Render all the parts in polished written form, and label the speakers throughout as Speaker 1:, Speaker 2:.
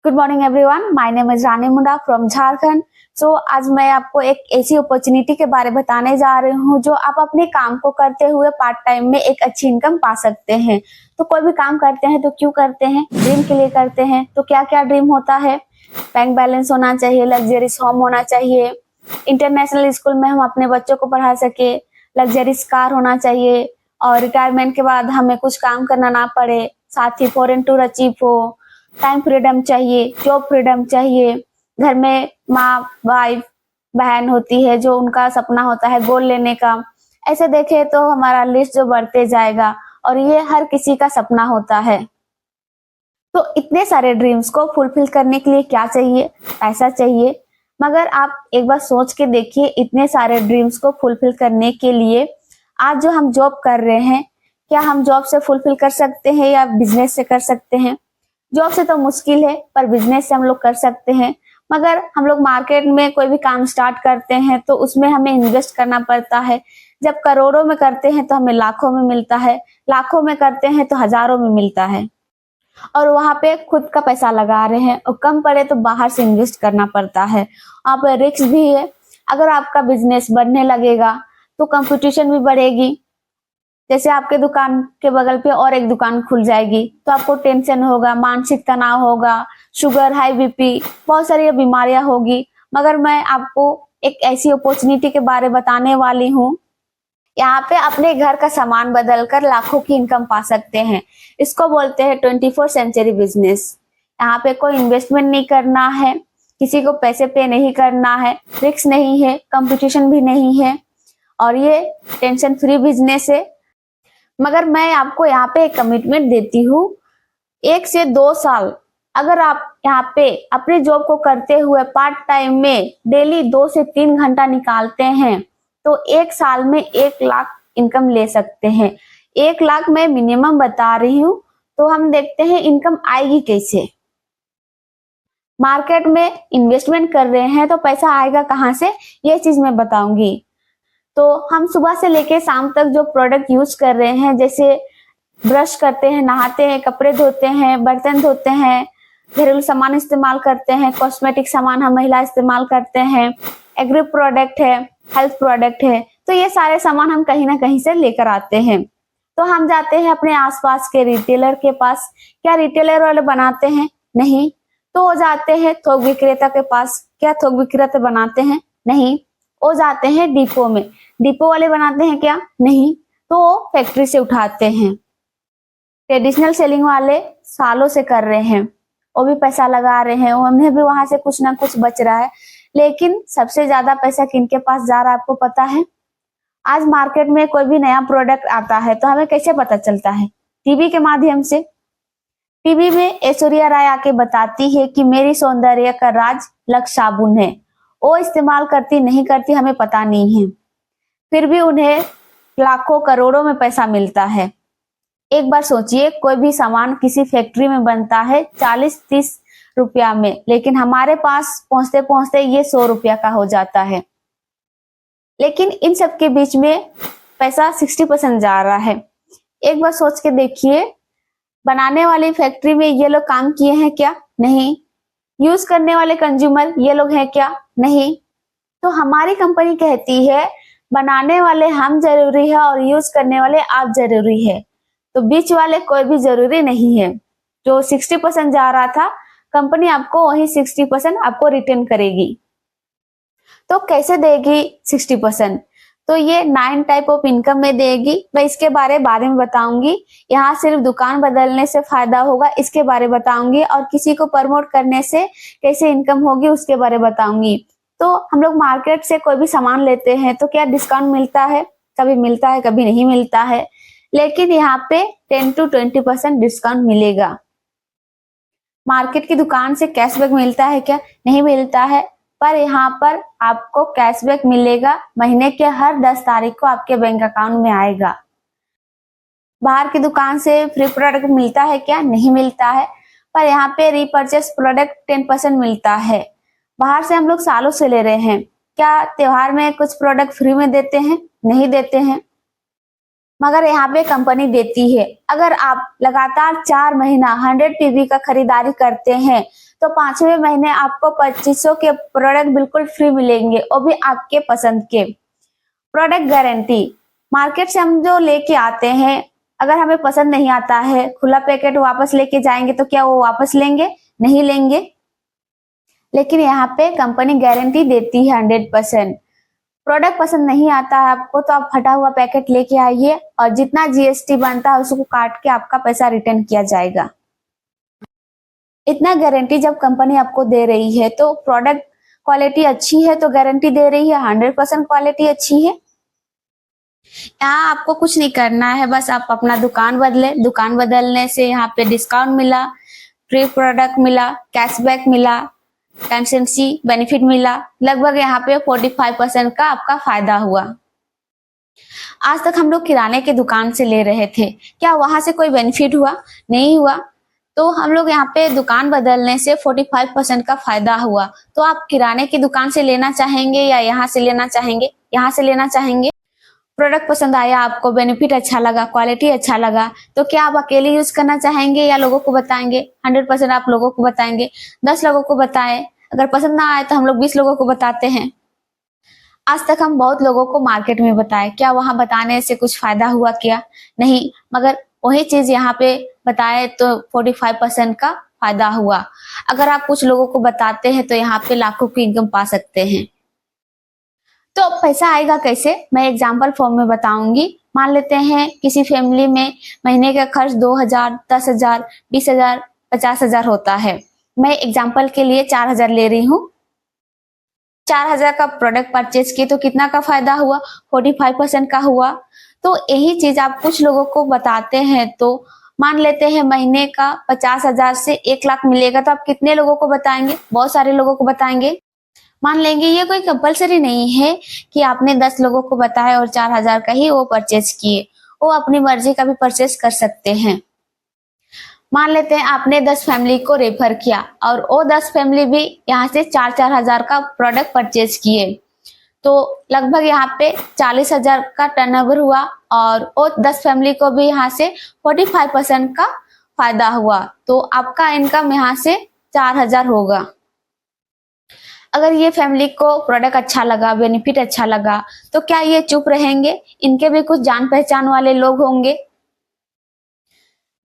Speaker 1: Good morning everyone, my name is Rani Munda from Jharkhand. आज मैं आपको एक ऐसी अपॉर्चुनिटी के बारे में बताने जा रही हूँ जो आप अपने काम को करते हुए पार्ट टाइम में एक अच्छी इनकम पा सकते हैं। तो कोई भी काम करते हैं तो क्यों करते हैं? ड्रीम के लिए करते हैं। तो क्या क्या ड्रीम होता है? बैंक बैलेंस होना चाहिए, लग्जरियस होम होना चाहिए, इंटरनेशनल स्कूल में हम अपने बच्चों को पढ़ा सके, लग्जरियस कार होना चाहिए और रिटायरमेंट के बाद हमें कुछ काम करना ना पड़े, साथ ही फॉरेन टूर अचीव हो, टाइम फ्रीडम चाहिए, जॉब फ्रीडम चाहिए, घर में माँ वाइफ बहन होती है जो उनका सपना होता है गोल लेने का। ऐसे देखे तो हमारा लिस्ट जो बढ़ते जाएगा और ये हर किसी का सपना होता है। तो इतने सारे ड्रीम्स को फुलफिल करने के लिए क्या चाहिए? पैसा चाहिए। मगर आप एक बार सोच के देखिए, इतने सारे ड्रीम्स को फुलफिल करने के लिए आज जो हम जॉब कर रहे हैं, क्या हम जॉब से फुलफिल कर सकते हैं या बिजनेस से कर सकते हैं? जॉब से तो मुश्किल है, पर बिजनेस से हम लोग कर सकते हैं। मगर हम लोग मार्केट में कोई भी काम स्टार्ट करते हैं तो उसमें हमें इन्वेस्ट करना पड़ता है। जब करोड़ों में करते हैं तो हमें लाखों में मिलता है, लाखों में करते हैं तो हजारों में मिलता है। और वहां पे खुद का पैसा लगा रहे हैं और कम पड़े तो बाहर से इन्वेस्ट करना पड़ता है। वहां पर रिस्क भी है। अगर आपका बिजनेस बढ़ने लगेगा तो कंपटीशन भी बढ़ेगी। जैसे आपके दुकान के बगल पे और एक दुकान खुल जाएगी तो आपको टेंशन होगा, मानसिक तनाव होगा, शुगर, हाई बीपी, बहुत सारी बीमारियां होगी। मगर मैं आपको एक ऐसी अपॉर्चुनिटी के बारे बताने वाली हूँ, यहाँ पे अपने घर का सामान बदलकर लाखों की इनकम पा सकते हैं। इसको बोलते हैं 24 सेंचुरी बिजनेस। यहाँ पे कोई इन्वेस्टमेंट नहीं करना है, किसी को पैसे पे नहीं करना है, रिस्क नहीं है, कंपटीशन भी नहीं है और ये टेंशन फ्री बिजनेस है। मगर मैं आपको यहाँ पे एक कमिटमेंट देती हूँ, 1 से 2 साल अगर आप यहाँ पे अपने जॉब को करते हुए पार्ट टाइम में डेली 2 से 3 घंटा निकालते हैं तो 1 साल में 1 लाख इनकम ले सकते हैं। 1 लाख मैं मिनिमम बता रही हूँ। तो हम देखते हैं इनकम आएगी कैसे। मार्केट में इन्वेस्टमेंट कर रहे हैं तो पैसा आएगा कहाँ से, ये चीज मैं बताऊंगी। तो हम सुबह से लेके शाम तक जो प्रोडक्ट यूज कर रहे हैं, जैसे ब्रश करते हैं, नहाते हैं, कपड़े धोते हैं, बर्तन धोते हैं, घरेलू सामान इस्तेमाल करते हैं, कॉस्मेटिक सामान हम महिला इस्तेमाल करते हैं, एग्री प्रोडक्ट है, हेल्थ प्रोडक्ट है, तो ये सारे सामान हम कहीं ना कहीं से लेकर आते हैं। तो हम जाते हैं अपने आसपास के रिटेलर के पास। क्या रिटेलर वाले बनाते हैं? नहीं। तो वो जाते हैं थोक विक्रेता के पास। क्या थोक विक्रेता बनाते हैं? नहीं। वो जाते हैं डिपो में। डिपो वाले बनाते हैं क्या? नहीं। तो वो फैक्ट्री से उठाते हैं। ट्रेडिशनल सेलिंग वाले सालों से कर रहे हैं, वो भी पैसा लगा रहे हैं, उन्हें भी वहां से कुछ ना कुछ बच रहा है। लेकिन सबसे ज्यादा पैसा किनके पास जा रहा है आपको पता है? आज मार्केट में कोई भी नया प्रोडक्ट आता है तो हमें कैसे पता चलता है? टीवी के माध्यम से। टीवी में ऐश्वर्या राय आके बताती है कि मेरी सौंदर्य का राज लक्स साबुन है। वो इस्तेमाल करती नहीं करती हमें पता नहीं है, फिर भी उन्हें लाखों करोड़ों में पैसा मिलता है। एक बार सोचिए, कोई भी सामान किसी फैक्ट्री में बनता है 40-30 रुपया में, लेकिन हमारे पास पहुंचते पहुंचते ये 100 रुपया का हो जाता है। लेकिन इन सब के बीच में पैसा 60% जा रहा है। एक बार सोच के देखिए, बनाने वाली फैक्ट्री में ये लोग काम किए हैं क्या? नहीं। यूज करने वाले कंज्यूमर ये लोग हैं क्या? नहीं। तो हमारी कंपनी कहती है बनाने वाले हम जरूरी है और यूज करने वाले आप जरूरी है। तो बीच वाले कोई भी जरूरी नहीं है। जो 60% जा रहा था, कंपनी आपको वही 60% आपको रिटर्न करेगी। तो कैसे देगी 60%? तो ये 9 टाइप ऑफ इनकम में देगी। मैं इसके बारे में बताऊंगी। यहाँ सिर्फ दुकान बदलने से फायदा होगा इसके बारे में बताऊंगी, और किसी को प्रमोट करने से कैसे इनकम होगी उसके बारे में बताऊंगी। तो हम लोग मार्केट से कोई भी सामान लेते हैं तो क्या डिस्काउंट मिलता है? कभी मिलता है, कभी नहीं मिलता है। लेकिन यहाँ पे 10 to 20% डिस्काउंट मिलेगा। मार्केट की दुकान से कैशबैक मिलता है क्या? नहीं मिलता है। पर यहाँ पर आपको कैशबैक मिलेगा, महीने के हर 10 तारीख को आपके बैंक अकाउंट में आएगा। बाहर की दुकान से फ्री प्रोडक्ट मिलता है क्या? नहीं मिलता है। पर यहाँ पे रीपरचेस प्रोडक्ट 10% मिलता है। बाहर से हम लोग सालों से ले रहे हैं, क्या त्योहार में कुछ प्रोडक्ट फ्री में देते हैं? नहीं देते हैं। मगर यहाँ पे कंपनी देती है। अगर आप लगातार 4 महीना 100 टीवी का खरीदारी करते हैं तो 5वें महीने आपको 2500 के प्रोडक्ट बिल्कुल फ्री मिलेंगे, वो भी आपके पसंद के। प्रोडक्ट गारंटी, मार्केट से हम जो लेके आते हैं, अगर हमें पसंद नहीं आता है, खुला पैकेट वापस लेके जाएंगे तो क्या वो वापस लेंगे? नहीं लेंगे। लेकिन यहाँ पे कंपनी गारंटी देती है 100%। प्रोडक्ट पसंद नहीं आता है आपको तो आप फटा हुआ पैकेट लेके आइए और जितना जीएसटी बनता है उसको काट के आपका पैसा रिटर्न किया जाएगा। इतना गारंटी जब कंपनी आपको दे रही है तो प्रोडक्ट क्वालिटी अच्छी है तो गारंटी दे रही है, 100% क्वालिटी अच्छी है। यहाँ आपको कुछ नहीं करना है, बस आप अपना दुकान बदले, दुकान बदलने से यहाँ पे डिस्काउंट मिला, फ्री प्रोडक्ट मिला, कैशबैक मिला, कंसेंसी बेनिफिट मिला, लगभग यहाँ पे 45% का आपका फायदा हुआ। आज तक हम लोग किराने के दुकान से ले रहे थे, क्या वहां से कोई बेनिफिट हुआ? नहीं हुआ। तो हम लोग यहाँ पे दुकान बदलने से 45% का फायदा हुआ। तो आप किराने की दुकान से लेना चाहेंगे या यहाँ से लेना चाहेंगे? यहाँ से लेना चाहेंगे। प्रोडक्ट पसंद आया आपको, बेनिफिट अच्छा लगा, क्वालिटी अच्छा लगा, तो क्या आप अकेले यूज करना चाहेंगे या लोगों को बताएंगे? 100% आप लोगों को बताएंगे। 10 लोगों को बताएं, अगर पसंद ना आए तो हम लोग 20 लोगों को बताते हैं। आज तक हम बहुत लोगों को मार्केट में बताए, क्या वहां बताने से कुछ फायदा हुआ? क्या नहीं, मगर वही चीज यहाँ पे बताए तो 45% का फायदा हुआ। अगर आप कुछ लोगों को बताते हैं तो यहाँ पे लाखों की इनकम पा सकते हैं। तो पैसा आएगा कैसे, मैं एग्जाम्पल फॉर्म में बताऊंगी। मान लेते हैं किसी फैमिली में महीने का खर्च 2000, 10,000, 20,000, 50,000 होता है। मैं एग्जाम्पल के लिए 4,000 ले रही हूँ। 4,000 का प्रोडक्ट परचेज किए तो कितना का फायदा हुआ? 45% का हुआ। तो यही चीज आप कुछ लोगों को बताते हैं तो मान लेते हैं महीने का 50,000 से 1 लाख मिलेगा, तो आप कितने लोगों को बताएंगे? बहुत सारे लोगों को बताएंगे। मान लेंगे ये कोई कंपलसरी नहीं है कि आपने 10 लोगों को बताया और 4,000 का ही वो परचेज किए, वो अपनी मर्जी का भी परचेज कर सकते हैं। मान लेते हैं आपने 10 फैमिली को रेफर किया और वो 10 फैमिली भी यहाँ से 4-4 हजार का प्रोडक्ट परचेज किए, तो लगभग यहाँ पे 40,000 का टर्नओवर हुआ और वो 10 फैमिली को भी यहाँ से 45% का फायदा हुआ। तो आपका इनकम यहाँ से 4,000 होगा। अगर ये फैमिली को प्रोडक्ट अच्छा लगा, बेनिफिट अच्छा लगा, तो क्या ये चुप रहेंगे? इनके भी कुछ जान पहचान वाले लोग होंगे।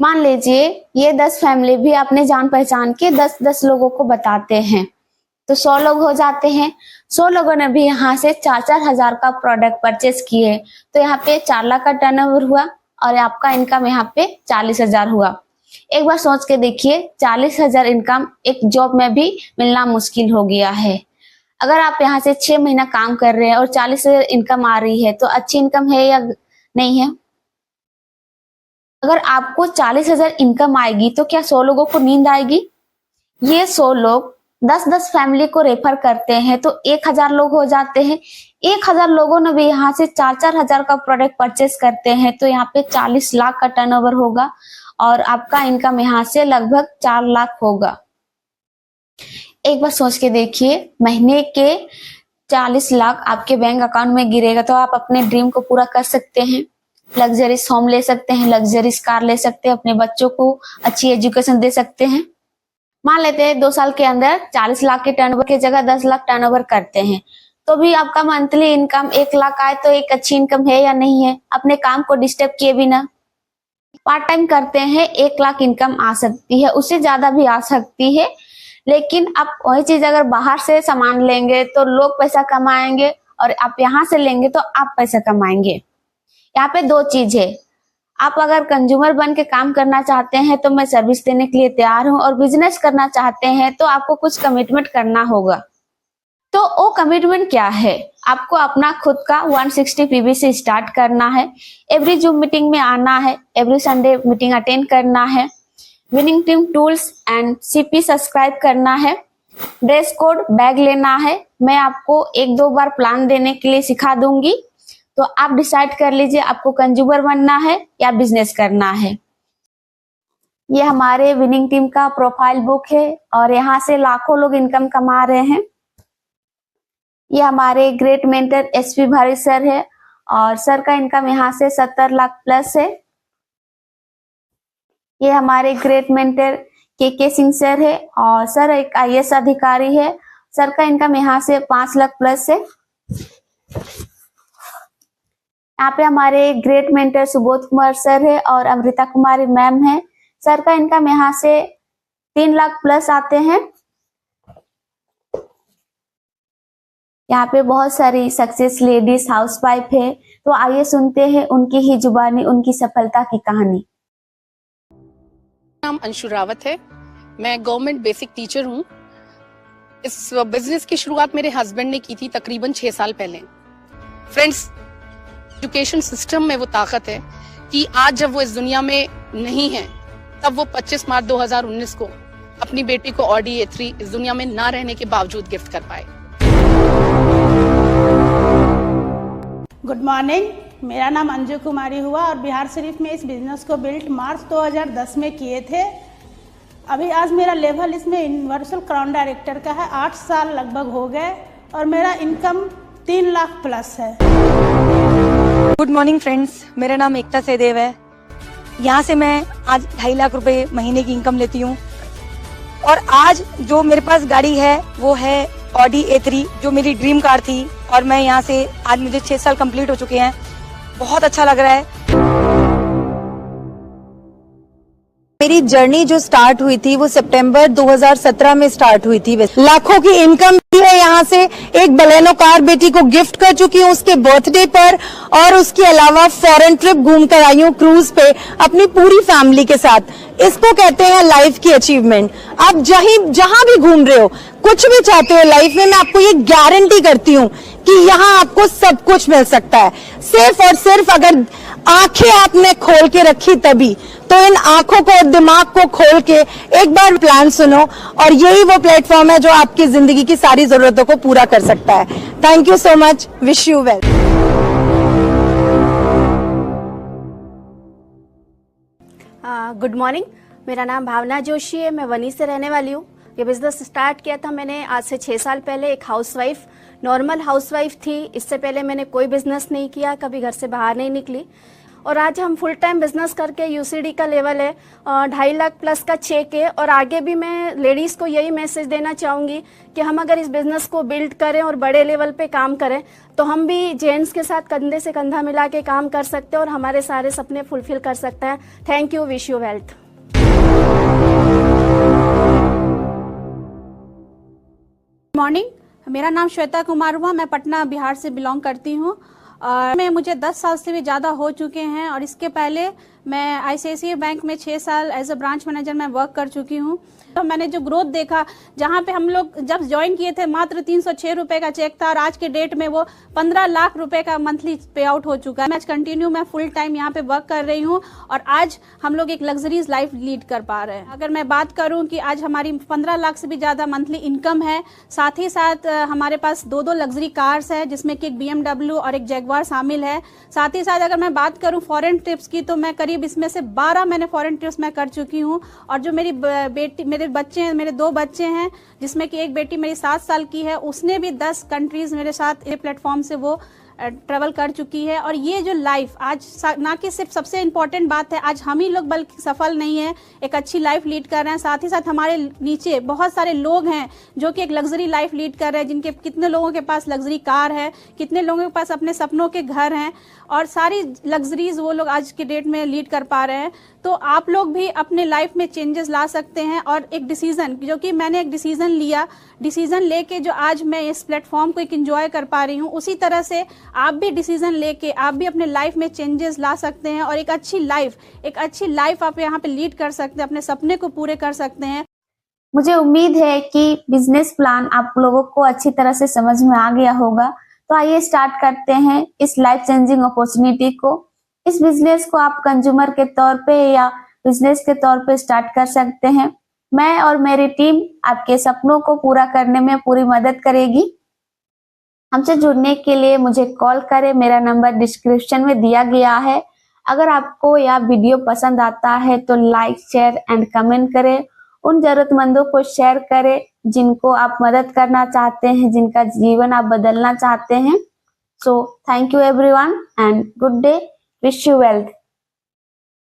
Speaker 1: मान लीजिए ये 10 फैमिली भी अपने जान पहचान के 10-10 लोगों को बताते हैं, तो 100 लोग हो जाते हैं। 100 लोगों ने भी यहाँ से 4-4 हजार का प्रोडक्ट परचेज किए, तो यहाँ पे 4 लाख का टर्नओवर हुआ और आपका इनकम यहाँ पे 40,000 हुआ। एक बार सोच के देखिए, 40,000 इनकम एक जॉब में भी मिलना मुश्किल हो गया है। अगर आप यहाँ से 6 महीना काम कर रहे हैं और 40,000 इनकम आ रही है, तो अच्छी इनकम है या नहीं है? अगर आपको 40,000 इनकम आएगी तो क्या 100 लोगों को नींद आएगी? ये 100 लोग 10-10 फैमिली को रेफर करते हैं तो 1,000 लोग हो जाते हैं। 1,000 लोगों ने भी यहाँ से 4-4 हजार का प्रोडक्ट परचेस करते हैं, तो यहाँ पे 40 लाख का टर्नओवर होगा और आपका इनकम यहाँ से लगभग 4 लाख होगा। एक बार सोच के देखिए, महीने के 40 लाख आपके बैंक अकाउंट में गिरेगा तो आप अपने ड्रीम को पूरा कर सकते हैं। लग्जरीज होम ले सकते हैं, लग्जरीज कार ले सकते हैं, अपने बच्चों को अच्छी एजुकेशन दे सकते हैं। मान लेते हैं 2 साल के अंदर 40 लाख के टर्नओवर की जगह 10 लाख टर्नओवर करते हैं, तो भी आपका मंथली इनकम 1 लाख आए तो एक अच्छी इनकम है या नहीं है? अपने काम को डिस्टर्ब किए बिना पार्ट टाइम करते हैं, 1 लाख इनकम आ सकती है, उससे ज्यादा भी आ सकती है। लेकिन आप वही चीज अगर बाहर से सामान लेंगे तो लोग पैसा कमाएंगे और आप यहाँ से लेंगे तो आप पैसा कमाएंगे। यहाँ पे 2 चीज है। आप अगर कंज्यूमर बन के काम करना चाहते हैं तो मैं सर्विस देने के लिए तैयार हूँ, और बिजनेस करना चाहते हैं तो आपको कुछ कमिटमेंट करना होगा। तो वो कमिटमेंट क्या है? आपको अपना खुद का 160 पीवी से स्टार्ट करना है, एवरी जूम मीटिंग में आना है, एवरी संडे मीटिंग अटेंड करना है, winning team tools and CP subscribe करना है, ड्रेस कोड बैग लेना है। मैं आपको 1-2 बार प्लान देने के लिए सिखा दूंगी, तो आप डिसाइड कर लीजिए आपको कंज्यूमर बनना है या बिजनेस करना है। ये हमारे विनिंग टीम का प्रोफाइल बुक है और यहाँ से लाखों लोग इनकम कमा रहे हैं। ये हमारे ग्रेट मेंटर एसपी भारी सर है और सर का इनकम यहाँ से 70 लाख प्लस है। ये हमारे ग्रेट मेंटर के सिंह सर है और सर एक IAS अधिकारी है। सर का इनकम यहाँ से 5 लाख प्लस है। यहाँ पे हमारे great mentor Subodh Kumar sir है और अमृता कुमारी मैम है। सर का इनकम यहाँ से 3 लाख प्लस आते हैं। यहाँ पे बहुत सारी सक्सेस लेडीज हाउसवाइफ है, तो आइए सुनते हैं उनकी ही जुबानी उनकी सफलता की कहानी।
Speaker 2: नाम अंशु रावत है। मैं गवर्नमेंट बेसिक टीचर हूँ। इस बिजनेस की शुरुआत मेरे हस्बैंड ने की थी तकरीबन 6 साल पहले। फ्रेंड्स, एजुकेशन सिस्टम में वो ताकत है कि आज जब वो इस दुनिया में नहीं है, तब वो 25 मार्च 2019 को अपनी बेटी को ऑडी A3 इस दुनिया में ना रहने के बावजूद गिफ्ट कर पाए।
Speaker 3: गुड मॉर्निंग, मेरा नाम अंजू कुमारी हुआ और बिहार शरीफ में इस बिजनेस को बिल्ट मार्च 2010 में किए थे। अभी आज मेरा लेवल इसमें यूनिवर्सल क्राउन डायरेक्टर का है। 8 साल लगभग हो गए और मेरा इनकम 3 लाख प्लस है।
Speaker 4: गुड मॉर्निंग फ्रेंड्स, मेरा नाम एकता सहदेव है। यहाँ से मैं आज 2.5 लाख रुपए महीने की इनकम लेती हूँ और आज जो मेरे पास गाड़ी है वो है ऑडी A3 जो मेरी ड्रीम कार थी और मैं यहाँ से आज मुझे 6 साल कंप्लीट हो चुके हैं। बहुत अच्छा लग रहा है।
Speaker 5: मेरी जर्नी जो स्टार्ट हुई थी वो सितंबर 2017 में स्टार्ट हुई थी। लाखों की इनकम भी है यहाँ से। एक बलेनो कार बेटी को गिफ्ट कर चुकी हूँ उसके बर्थडे पर और उसके अलावा फॉरेन ट्रिप घूम कर आई हूँ क्रूज पे अपनी पूरी फैमिली के साथ। इसको कहते हैं लाइफ की अचीवमेंट। आप जहां भी घूम रहे हो, कुछ भी चाहते हो लाइफ में, मैं आपको ये गारंटी करती हूँ कि यहाँ आपको सब कुछ मिल सकता है। सिर्फ और सिर्फ अगर आंखें आपने खोल के रखी तभी। तो इन आंखों को, दिमाग को खोल के एक बार प्लान सुनो और यही वो प्लेटफॉर्म है जो आपकी जिंदगी की सारी जरूरतों को पूरा कर सकता है। Thank you so much, wish you well.
Speaker 6: Good morning, मेरा नाम भावना जोशी है। मैं वनी से रहने वाली हूँ। ये बिजनेस स्टार्ट किया था मैंने आज से 6 साल पहले। एक हाउसवाइफ, नॉर्मल हाउसवाइफ थी। इससे पहले मैंने कोई बिजनेस नहीं किया, कभी घर से बाहर नहीं निकली और आज हम फुल टाइम बिजनेस करके UCD का लेवल है 2.5 लाख प्लस का चेक है। और आगे भी मैं लेडीज़ को यही मैसेज देना चाहूँगी कि हम अगर इस बिज़नेस को बिल्ड करें और बड़े लेवल पे काम करें तो हम भी जेंट्स के साथ कंधे से कंधा मिला के काम कर सकते हैं और हमारे सारे सपने फुलफिल कर सकते हैं। Thank you, wish you wealth.
Speaker 3: Morning, मेरा नाम श्वेता कुमार हुआ। मैं पटना बिहार से बिलोंग करती हूँ और मुझे 10 साल से भी ज़्यादा हो चुके हैं और इसके पहले मैं ICICI बैंक में 6 साल एज अ ब्रांच मैनेजर मैं वर्क कर चुकी हूँ। तो मैंने जो ग्रोथ देखा, जहाँ पे हम लोग जब ज्वाइन किए थे मात्र 306 रुपए का चेक था और आज के डेट में वो 15 लाख रुपए का मंथली पे आउट हो चुका है। मैं कंटिन्यू मैं फुल टाइम यहाँ पे वर्क कर रही हूँ और आज हम लोग एक लग्जरीज लाइफ लीड कर पा रहे हैं। अगर मैं बात करूँ कि आज हमारी 15 लाख से भी ज़्यादा मंथली इनकम है, साथ ही साथ हमारे पास 2 लग्जरी कार्स है जिसमें कि एक BMW और एक जैगवार शामिल है। साथ ही साथ अगर मैं बात करूँ फॉरेन ट्रिप्स की तो मैं करीब इसमें से 12 मैंने फॉरेन ट्रिप्स मैं कर चुकी हूँ। और जो मेरी बेटी, मेरे बच्चे हैं, मेरे 2 बच्चे हैं जिसमें कि एक बेटी मेरी 7 साल की है, उसने भी 10 कंट्रीज मेरे साथ ये प्लेटफॉर्म से वो ट्रेवल कर चुकी है। और ये जो लाइफ आज ना कि सिर्फ सबसे इम्पोर्टेंट बात है, आज हम ही लोग बल्कि सफल नहीं है, एक अच्छी लाइफ लीड कर रहे हैं। साथ ही साथ हमारे नीचे बहुत सारे लोग हैं जो कि एक लग्जरी लाइफ लीड कर रहे हैं, जिनके कितने लोगों के पास लग्जरी कार है, कितने लोगों के पास अपने सपनों के घर हैं और सारी लग्जरीज वो लोग आज के डेट में लीड कर पा रहे हैं। तो आप लोग भी अपने लाइफ में चेंजेस ला सकते हैं और एक डिसीजन, जो कि मैंने एक डिसीजन लिया, डिसीजन लेके जो आज मैं इस प्लेटफॉर्म को एक एंजॉय कर पा रही हूँ, उसी तरह से आप भी डिसीजन लेके आप भी अपने लाइफ में चेंजेस ला सकते हैं और एक अच्छी लाइफ आप यहाँ पे लीड कर सकते हैं, अपने सपने को पूरे कर सकते हैं।
Speaker 1: मुझे उम्मीद है कि बिजनेस प्लान आप लोगों को अच्छी तरह से समझ में आ गया होगा। तो आइए स्टार्ट करते हैं इस लाइफ चेंजिंग अपॉर्चुनिटी को। इस बिजनेस को आप कंज्यूमर के तौर पे या बिजनेस के तौर पे स्टार्ट कर सकते हैं। मैं और मेरी टीम आपके सपनों को पूरा करने में पूरी मदद करेगी। हमसे जुड़ने के लिए मुझे कॉल करें, मेरा नंबर डिस्क्रिप्शन में दिया गया है। अगर आपको यह वीडियो पसंद आता है तो लाइक, शेयर एंड कमेंट करें। उन जरूरतमंदों को शेयर करें जिनको आप मदद करना चाहते हैं, जिनका जीवन आप बदलना चाहते हैं। So thank you everyone and good day, wish you wealth.